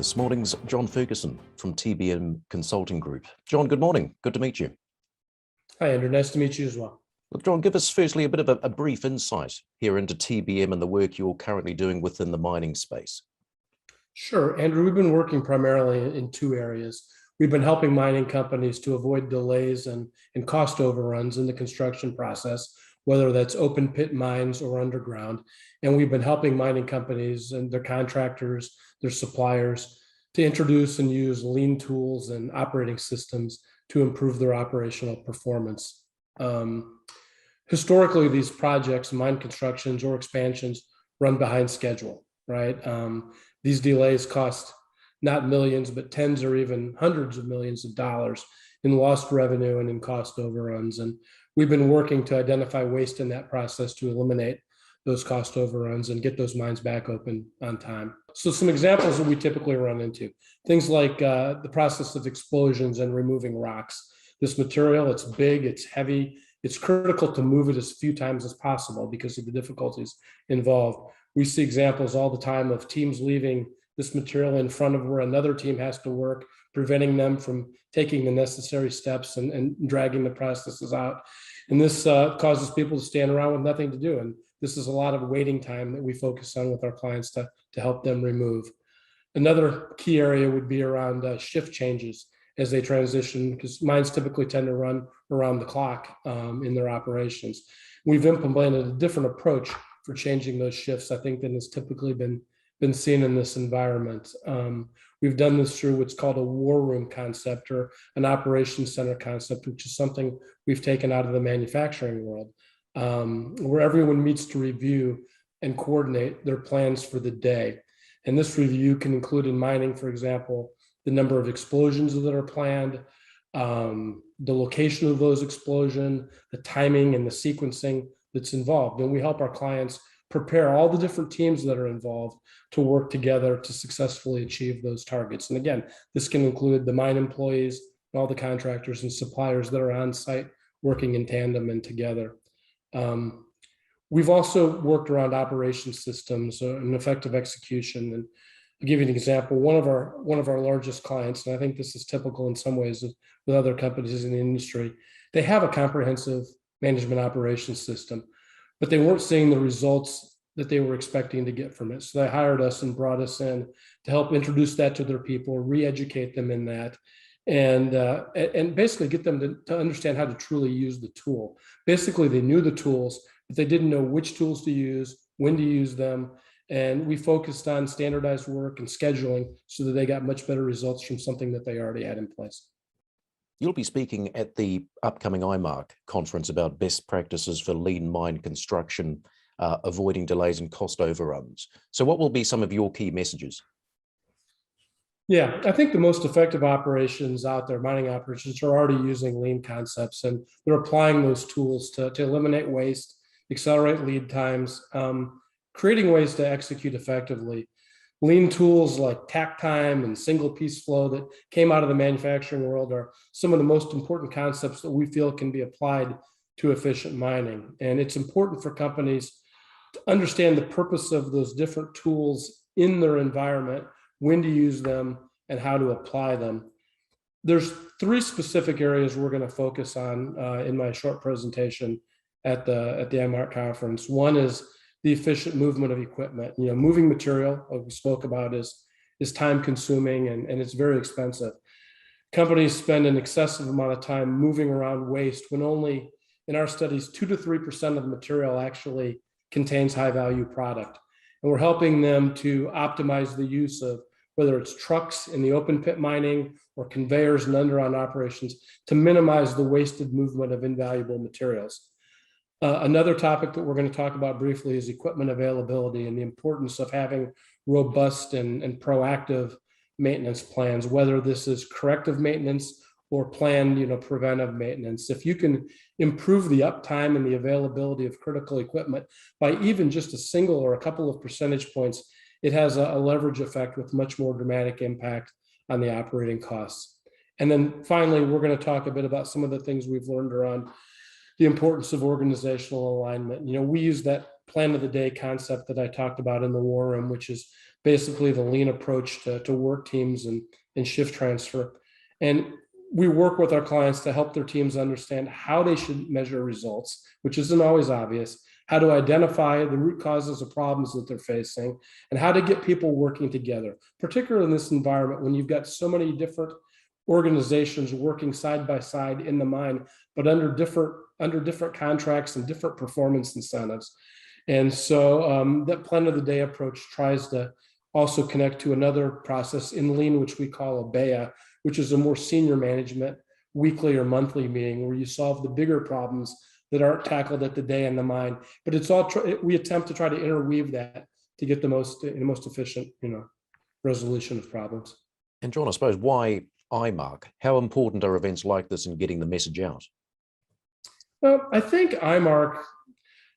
This morning's John Ferguson from TBM Consulting Group. John, good morning. Good to meet you. Hi, Andrew. Nice to meet you as well. Look, John, give us firstly a bit of a brief insight here into TBM and the work you're currently doing within the mining space. Sure, Andrew. We've been working primarily in two areas. We've been helping mining companies to avoid delays and cost overruns in the construction process, whether that's open pit mines or underground. And we've been helping mining companies and their contractors, their suppliers, to introduce and use lean tools and operating systems to improve their operational performance. Historically, these projects, mine constructions or expansions, run behind schedule, right? These delays cost not millions, but tens or even hundreds of millions of dollars in lost revenue and in cost overruns. And we've been working to identify waste in that process to eliminate those cost overruns and get those mines back open on time. So some examples that we typically run into, things like the process of explosions and removing rocks. This material, it's big, it's heavy, it's critical to move it as few times as possible because of the difficulties involved. We see examples all the time of teams leaving this material in front of where another team has to work, preventing them from taking the necessary steps and dragging the processes out. And this causes people to stand around with nothing to do. And this is a lot of waiting time that we focus on with our clients to help them remove. Another key area would be around shift changes as they transition, because mines typically tend to run around the clock in their operations. We've implemented a different approach for changing those shifts, I think, than has typically been seen in this environment. We've done this through what's called a war room concept or an operations center concept, which is something we've taken out of the manufacturing world, where everyone meets to review and coordinate their plans for the day. And this review can include in mining, for example, the number of explosions that are planned, the location of those explosions, the timing and the sequencing that's involved. And we help our clients prepare all the different teams that are involved to work together to successfully achieve those targets. And again, this can include the mine employees, all the contractors and suppliers that are on site working in tandem and together. We've also worked around operation systems and effective execution. And I'll give you an example. One of our largest clients, and I think this is typical in some ways with other companies in the industry, they have a comprehensive management operations system, but they weren't seeing the results that they were expecting to get from it. So they hired us and brought us in to help introduce that to their people, re-educate them in that, and basically get them to understand how to truly use the tool. Basically, they knew the tools, but they didn't know which tools to use, when to use them. And we focused on standardized work and scheduling so that they got much better results from something that they already had in place. You'll be speaking at the upcoming IMARC conference about best practices for lean mine construction, avoiding delays and cost overruns. So what will be some of your key messages? Yeah, I think the most effective operations out there, mining operations, are already using lean concepts, and they're applying those tools to eliminate waste, accelerate lead times, creating ways to execute effectively. Lean tools like tack time and single piece flow that came out of the manufacturing world are some of the most important concepts that we feel can be applied to efficient mining. And it's important for companies to understand the purpose of those different tools in their environment, when to use them, and how to apply them. There's three specific areas we're going to focus on in my short presentation at the IMARC conference. One is the efficient movement of equipment. Moving material, like we spoke about, is time consuming and it's very expensive. Companies spend an excessive amount of time moving around waste when only, in our studies, 2 to 3% of the material actually contains high value product. And we're helping them to optimize the use of whether it's trucks in the open pit mining or conveyors and underground operations to minimize the wasted movement of invaluable materials. Another topic that we're going to talk about briefly is equipment availability and the importance of having robust and proactive maintenance plans, whether this is corrective maintenance or planned, preventive maintenance. If you can improve the uptime and the availability of critical equipment by even just a single or a couple of percentage points, it has a leverage effect with much more dramatic impact on the operating costs. And then finally, we're going to talk a bit about some of the things we've learned around the importance of organizational alignment. We use that plan of the day concept that I talked about in the war room, which is basically the lean approach to work teams and shift transfer. And we work with our clients to help their teams understand how they should measure results, which isn't always obvious, how to identify the root causes of problems that they're facing, and how to get people working together, particularly in this environment when you've got so many different organizations working side by side in the mine, but under different contracts and different performance incentives. And so that plan of the day approach tries to also connect to another process in lean, which we call a BEA, which is a more senior management weekly or monthly meeting where you solve the bigger problems that aren't tackled at the day in the mine. But it's all we attempt to try to interweave that to get the most efficient, resolution of problems. And John, I suppose why IMARC? How important are events like this in getting the message out? Well, I think IMARC,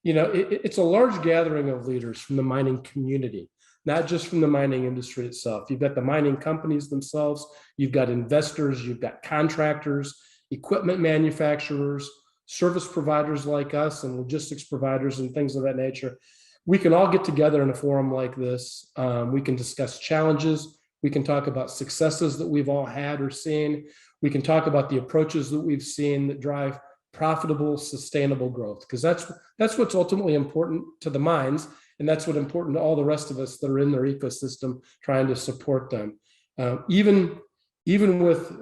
it's a large gathering of leaders from the mining community, not just from the mining industry itself. You've got the mining companies themselves, you've got investors, you've got contractors, equipment manufacturers, service providers like us, and logistics providers and things of that nature. We can all get together in a forum like this. We can discuss challenges. We can talk about successes that we've all had or seen. We can talk about the approaches that we've seen that drive profitable, sustainable growth, because that's what's ultimately important to the mines, and that's what's important to all the rest of us that are in their ecosystem trying to support them. Even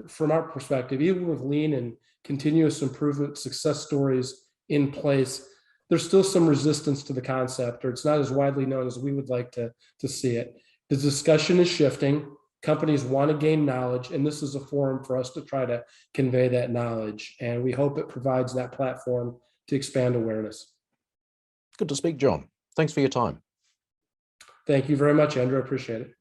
from our perspective, even with lean and continuous improvement success stories in place, there's still some resistance to the concept, or it's not as widely known as we would like to see it. The discussion is shifting. Companies want to gain knowledge, and this is a forum for us to try to convey that knowledge. And we hope it provides that platform to expand awareness. Good to speak, John. Thanks for your time. Thank you very much, Andrew. I appreciate it.